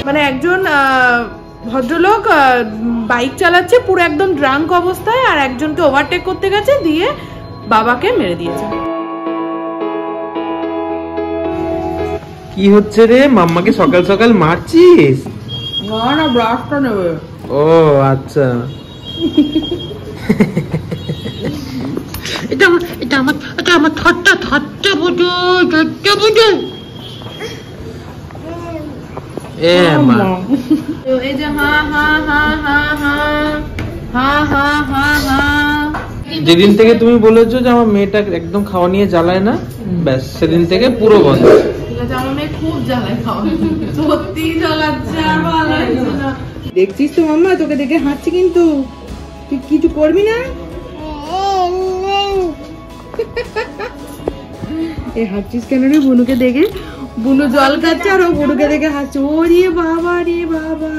মানে একজন ভদ্রলোক বাইক চালাচ্ছে পুরো একদম ড্রাঙ্ক অবস্থায়, আর একজনকে ওভারটেক করতে গেছে, দিয়ে বাবাকে মেরে দিয়েছে। কি হচ্ছে রে, মাম্মাকে সকাল সকাল মারছিস? না না, ব্রাশটা নেবে। ও আচ্ছা। এটা আমার ঠাট্টা বুঝো। এ মা, এই যে হা হা হা হা হা হা হা হা হা। যেদিন থেকে তুমি বলেছো যে আমার মেয়েটা একদম খাওয়া নিয়ে জ্বালায় না, ব্যাস সেদিন থেকে পুরো বন্ধ। ঠিক আছে, আমার মেয়ে খুব জ্বালায় খাওয়া, সত্যি জ্বালাচ্ছে, আর ভালো লাগছে না। দেখছিস তো মাম্মা, তোকে দেখে হাঁটছে, কিন্তু তুই কিছু করবি না। এই হাঁটছিস কেন রে? বুনুকে দেখে, বুনু জল খাচ্ছে আর ও বুনুকে দেখে হাঁটছে। ওরে বাবা রে বাবা,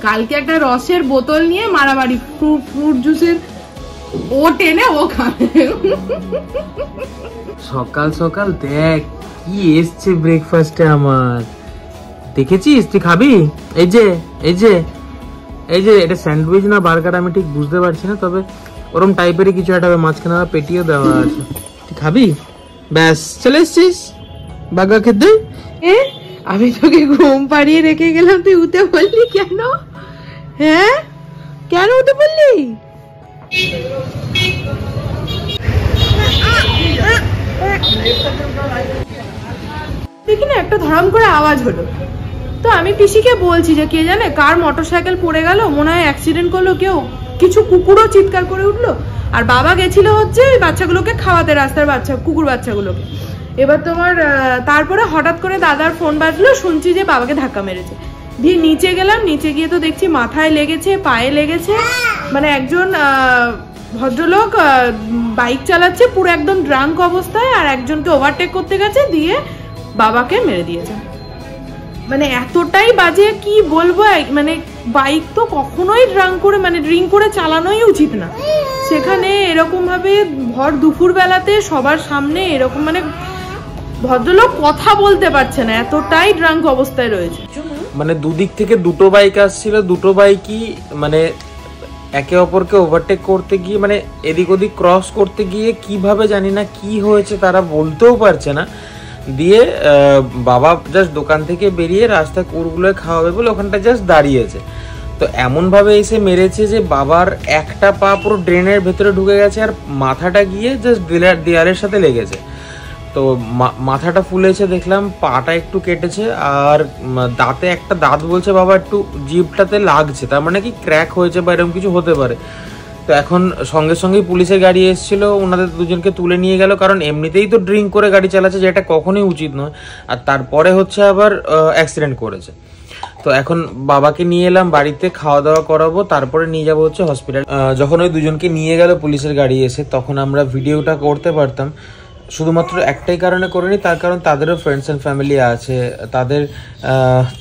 কালকে একটা রসের বোতল নিয়ে মারামারি, ফ্রুট জুসের, ও টেনে ও খাবে। সকাল সকাল দেখ কি এসছে ব্রেকফাস্টে আমার, দেখেছিস? তুই খাবি? এই যে এই যে এই যে এটা স্যান্ডউইচ না বার্গার আমি ঠিক বুঝতে পারছি না, তবে ওরম টাইপেরই কিছু একটা মাঝখানে পেটিও দেওয়া আছে। তুই খাবি? ব্যাস চলে এসছিস বার্গার খেতে। আমি তোকে ঘুম পাড়িয়ে রেখে গেলাম, তুই উঠে বললি কেন? হ্যাঁ, কেন উঠে বললি? দেখি না, একটা ধরাম করে আওয়াজ হলো, তো আমি পিসিকে বলছি যে কে জানে কার মোটরসাইকেল পড়ে গেল, মনে হয় অ্যাক্সিডেন্ট করলো কেউ। কিছু কুকুরও চিৎকার করে উঠলো, আর বাবা গেছিল হচ্ছে ওই বাচ্চাগুলোকে খাওয়াতে, রাস্তার বাচ্চা কুকুর বাচ্চাগুলোকে। এবার তোমার তারপরে হঠাৎ করে দাদার ফোন বাজলো, শুনছি যে বাবাকে ধাক্কা মেরেছে। দিয়ে নিচে গেলাম, নিচে গিয়ে তো দেখছি মাথায় লেগেছে, পায়ে লেগেছে। মানে একজন ভদ্রলোক বাইক চালাচ্ছে পুরো একদম ড্রাঙ্ক অবস্থায়, আর একজনকে ওভারটেক করতে গেছে, দিয়ে বাবাকে মেরে দিয়েছে। মানে এতটাই বাজে, কি বলবো। মানে বাইক তো কখনোই ড্রিঙ্ক করে চালানোই উচিত না, সেখানে এরকম ভাবে ভর দুপুর বেলাতে সবার সামনে এরকম, মানে ভদ্রলোক কথা বলতে পারছে না, এতটাই ড্রাঙ্ক অবস্থায় রয়েছে। মানে দুদিক থেকে দুটো বাইক আসছিল, দুটো বাইকই মানে একে অপরকে ওভারটেক করতে গিয়ে, মানে এদিক ওদিক ক্রস করতে গিয়ে কিভাবে জানি না কি হয়েছে তারা বলতেও পারছে না। দিয়ে বাবা জাস্ট দোকান থেকে বেরিয়ে রাস্তায় কুকুরগুলোয় খাওয়াবে বলে ওখানটা জাস্ট দাঁড়িয়েছে, তো এমনভাবে এসে মেরেছে যে বাবার একটা পা পুরো ড্রেনের ভেতরে ঢুকে গেছে, আর মাথাটা গিয়ে জাস্ট দেয়ালের সাথে লেগেছে। তো মাথাটা ফুলেছে দেখলাম, পাটা একটু কেটেছে, আর দাঁতে একটা দাঁত বলছে বাবা একটু জিভটাতে লাগছে, তার মানে কি ক্র্যাক হয়েছে বা এরকম কিছু হতে পারে। তো এখন সঙ্গে সঙ্গেই পুলিশের গাড়ি এসেছিল, ওনাদের দুজনকে তুলে নিয়ে গেল, কারণ এমনিতেই তো ড্রিঙ্ক করে গাড়ি চালাচ্ছে, যেটা কখনোই উচিত নয়, আর তারপরে হচ্ছে আবার অ্যাক্সিডেন্ট করেছে। তো এখন বাবাকে নিয়ে এলাম বাড়িতে, খাওয়া দাওয়া করাবো, তারপরে নিয়ে যাবো হচ্ছে হসপিটাল। যখন ওই দুজনকে নিয়ে গেল পুলিশের গাড়ি এসে, তখন আমরা ভিডিওটা করতে পারতাম, শুধুমাত্র একটাই কারণে করিনি, তার কারণ তাদেরও ফ্রেন্ডস অ্যান্ড ফ্যামিলি আছে,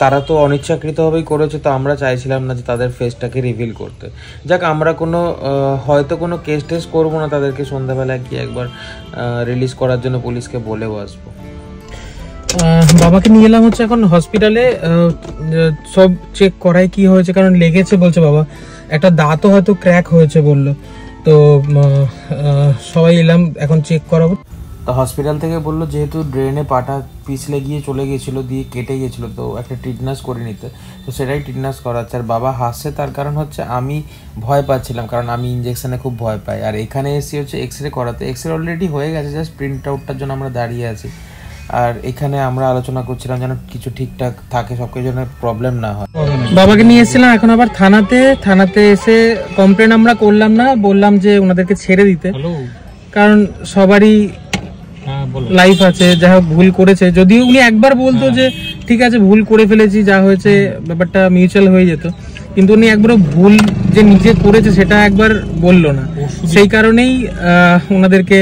তারা তো অনিচ্ছাকৃতভাবেই করেছে, তো আমরা চাইছিলাম না যে তাদের ফেসটাকে রিভিল করতে। যাক, আমরা হয়তো কোনো কেস টেস করবো না, তাদেরকে সন্ধ্যাবেলায় গিয়ে একবার রিলিজ করার জন্য পুলিশকে বলেও আসবো। বাবাকে নিয়ে এলাম হচ্ছে এখন হসপিটালে, সব চেক করাই কি হয়েছে, কারণ লেগেছে বলছে বাবা, একটা দাঁতও হয়তো ক্র্যাক হয়েছে বললো, তো সবাই এলাম এখন চেক করাবো। তো হসপিটাল থেকে বললো যেহেতু ড্রেনে পাটা পিছলে গিয়ে চলে গেছিলো, দিয়ে কেটে গেছিলো, তো একটা টিটনাস করে নিতে, তো সেটাই টিটনাস করাচ্ছে। আর বাবা হাসছে, তার কারণ হচ্ছে আমি ভয় পাচ্ছিলাম, কারণ আমি ইঞ্জেকশনে খুব ভয় পাই। আর এখানে এসে হচ্ছে এক্স রে করাতে, এক্স রে অলরেডি হয়ে গেছে, জাস্ট প্রিন্ট আউটটার জন্য আমরা দাঁড়িয়ে আছি। আর এখানে আমরা আলোচনা করছিলাম যেন কিছু ঠিকঠাক থাকে, সব কিছু যেন প্রবলেম না হয়। বাবাকে নিয়ে এসেছিলাম এখন আবার থানাতে এসে কমপ্লেন আমরা করলাম না, বললাম যে ওনাদেরকে ছেড়ে দিতে, কারণ সবারই লাইফ আছে, যা হোক ভুল করেছে। যদিও উনি একবার বলতো যে ঠিক আছে ভুল করে ফেলেছি, যা হয়েছে ব্যাপারটা মিউচুয়াল হয়ে যেত, কিন্তু উনি একবারও ভুল যে নিজে করেছে সেটা একবার বললো না, সেই কারণেই ওনাদেরকে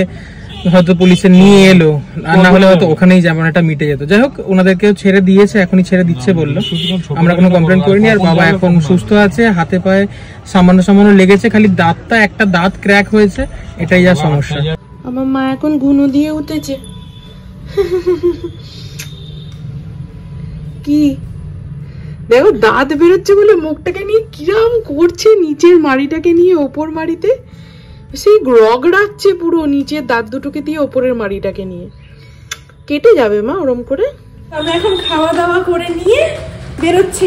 হয়তো পুলিশে নিয়ে এলো, আর না হলে হয়তো ওখানেই যেমন একটা মিটে যেত। যাই হোক, ওনাদেরকেও ছেড়ে দিয়েছে, এখনই ছেড়ে দিচ্ছে বললো, আমরা কোনো কমপ্লেন করিনি। আর বাবা এখন সুস্থ আছে, হাতে পায়ে সামান্য লেগেছে, খালি একটা দাঁত ক্র্যাক হয়েছে, এটাই যা সমস্যা। আমার মা এখন ঘুনো দিয়ে উঠেছে। কি দেখো, দাঁত বেরোচ্ছে বলে মুখটাকে নিয়ে কিরাম করছে, নিচের মাড়িটাকে নিয়ে ওপর মাড়িতে সেই রগড়াচ্ছে পুরো, নিচের দাঁত দুটোকে দিয়ে ওপরের মাড়িটাকে নিয়ে। কেটে যাবে মা ওরম করে। আমরা এখন খাওয়া দাওয়া করে নিয়ে বেরোচ্ছি।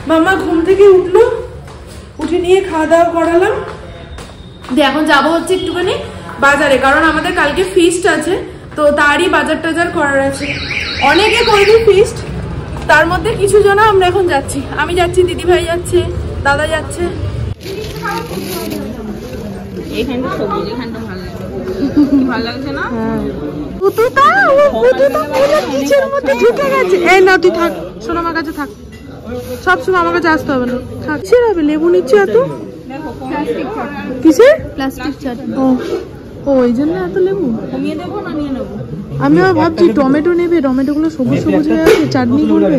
মামা ঘুম থেকে উঠলো, উঠে নিয়ে খাওয়া দাওয়া করালাম দিয়ে এখন যাবো হচ্ছে একটুখানি বাজারে, কারণ আমাদের কালকে ফিস্ট আছে, তো তারই বাজার টাজার করার আছে। অনেকে করবে ফিস্ট, তার মধ্যে কিছু জন আমরা এখন যাচ্ছি। আমি যাচ্ছি, দিদি ভাই যাচ্ছে, দাদা যাচ্ছে। আমার কাছে থাক, সব সময় আমার কাছে আসতে হবে না, থাকছে হবে। লেবু নিচ্ছে এত কিসের প্লাস্টিক চাটনি, ও ওই জন্য এত লেবু। আমি আবার ভাবছি টমেটো নেবে, টমেটো গুলো সবুজ সবুজ হয়ে আছে, চাটনি করবে।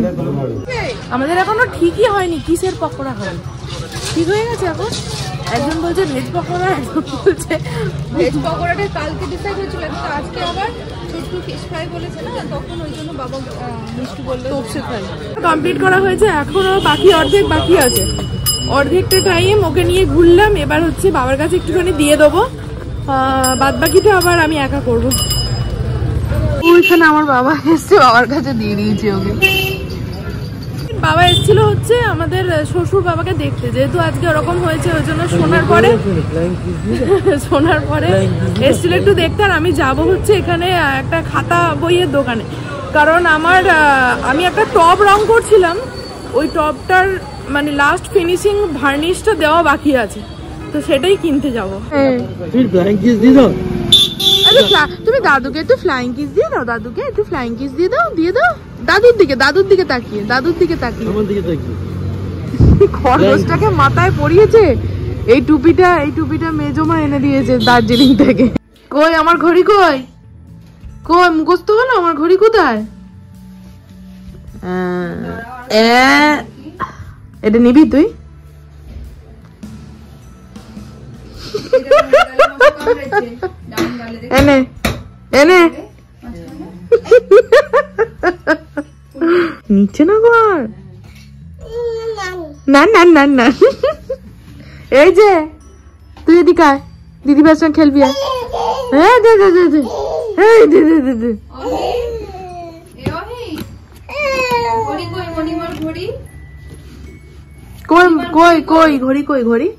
আমাদের এখনো ঠিকই হয়নি কিসের পকোড়া হবে, ঠিক হয়ে গেছে এখন। একজন বলছে ভেজ পকোড়া, একজন বলছে ভেজ পকোড়াটা কালকে ডিসাইড হয়েছিল, কিন্তু আজকে আবার ছোট্টু ফিশ ফ্রাই বলেছে না, তখন ওই জন্য বাবা মিষ্টি বললো তোপসে ফ্রাই কমপ্লিট করা হয়েছে। এখনো বাকি অর্ধেক বাকি আছে, অর্ধেকটা টাইম ওকে নিয়ে ঘুরলাম। এবার হচ্ছে বাবার কাছে একটুখানি দিয়ে দেবো, বাদ বাকিটা আবার আমি একা করবো। ওইখানে আমার বাবা এসছে, বাবার কাছে দিয়ে দিয়েছি ওকে। বাবা এসেছিল হচ্ছে আমাদের শ্বশুর বাবাকে দেখতে, যেহেতু আজকে ওরকম হয়েছে ওই জন্য শোনার পরে এসেছিল একটু দেখতে। আর আমি যাব হচ্ছে এখানে একটা খাতা বইয়ের দোকানে, কারণ আমি একটা টব রং করছিলাম, ওই টবটার মানে লাস্ট ফিনিশিং ভার্নিশটা দেওয়া বাকি আছে, তো সেটাই কিনতে যাবো। তুমি দাদুকে একটু ফ্লাইং কিস দিয়ে দাও, দাদুকে একটু ফ্লাইং কিস দিয়ে দাও, দিয়ে দাও। দাদুর দিকে তাকিয়ে খরগোশটাকে মাথায় পরিয়েছে। এই টুপিটা মেজমা এনে দিয়েছে দার্জিলিং থেকে। কই আমার ঘড়ি, কই মুখস্থ হলো আমার ঘড়ি কোথায়? এটা নিবি তুই? এনে নিচ্ছে না ঘর, না এই যে তুই এদিকে আয়, দিদি ভাইয়ের সঙ্গে খেলবি। হ্যাঁ দে কই ঘড়ি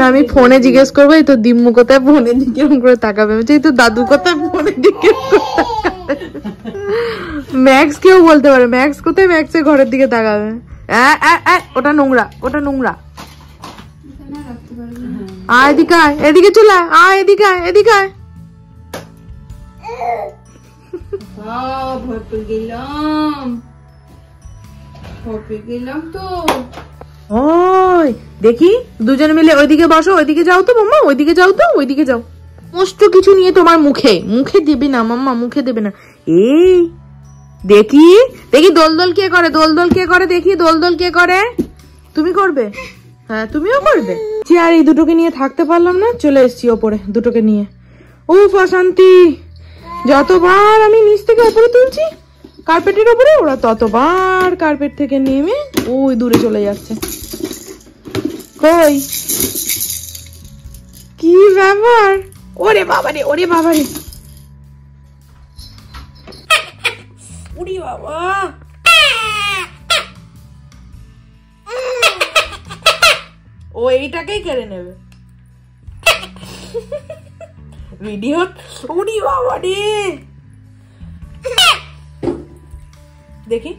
আমি ফোনে জিজ্ঞেস করবো, এই তো দিম্মু কোথায়, ফোনে জিজ্ঞেস করে তাকাবে। এই তো দাদু কোথায়, ফোনে জিজ্ঞেস করে ম্যাক্স কেউ বলতে পারে, ম্যাক্স কোথায়, ম্যাক্সের ঘরের দিকে তাকাবে। ওটা নোংরা। এদিকে আয়, এদিকে চলে আয়, এদিকে আয়। ওই দেখি দুজনে মিলে ওইদিকে বসো, ওইদিকে যাও তো মাম্মা, ওইদিকে যাও। সমস্ত কিছু নিয়ে তোমার মুখে দেবে না মাম্মা, মুখে দেবে না। এই দেখি দোলদোল কে করে, দেখি দোলদোল কে করে। তুমি করবে? হ্যাঁ তুমিও করবে। আর এই দুটোকে নিয়ে থাকতে পারলাম না, চলে এসছি ওপরে দুটোকে নিয়ে। ও অশান্তি, যতবার আমি নিচ থেকে ওপরে তুলছি কার্পেটের উপরে, ওরা ততবার কার্পেট থেকে নেমে ওই দূরে চলে যাচ্ছে। কই কি ব্যাপার? ওরে বাবারে বাবা, ও এইটাকেই কেড়ে নেবে ভিডিও। উড়ি বাবা রে, দেখি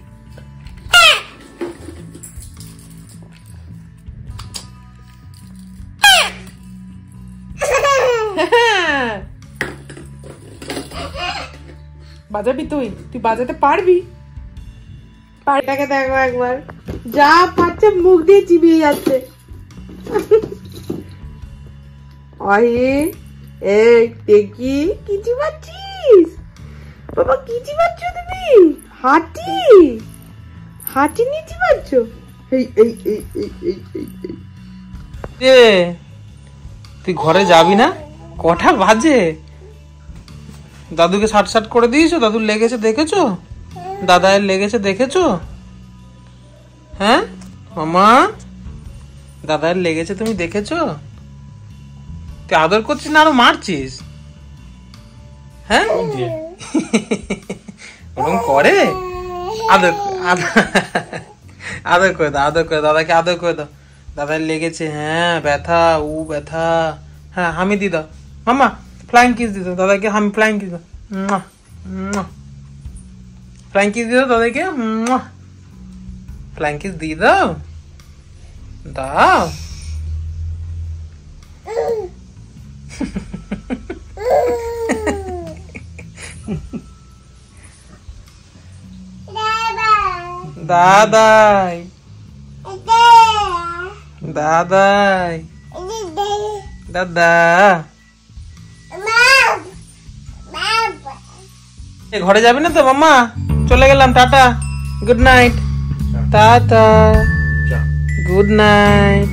বাজাবি তুই বাজাতে পারবি? পাটাকে দেখো একবার, যা পাচ্ছে মুখ দিয়ে চিবিয়ে যাচ্ছে। এই দেখি কি চিবাচ্ছিস বাবা, কি চিবাচ্ছ তুমি? হাঁটি নিয়ে চিবাচ্ছ? তুই ঘরে যাবি না? কটা বাজে? দাদুকে ষাট করে দিয়েছো? দাদুর লেগেছে দেখেছো? দাদায়ের লেগেছে দেখেছো? হ্যাঁ মামা, দাদায়ের লেগেছে তুমি দেখেছো? তুই আদর করছিস না আরো মারছিস? হ্যাঁ ওরকম করে? আদর আদর করে দাও, আদর করে দাদাকে আদর করে দাও। দাদার লেগেছে, হ্যাঁ ব্যথা, ব্যথা। হ্যাঁ হামি দি দাও মামা, ফ্লাইং কিস দি দাও দাদাকে, হামি ফ্লাইং কিস দাও, ফ্লাইং কিস দি দাও দাদাকে, ফ্লাইং কিস দি দাও, দাও। দাদাই দাদাই দাদা, ঘরে যাবি না তো মাম্মা? চলে গেলাম, tata, good night, tata, good night.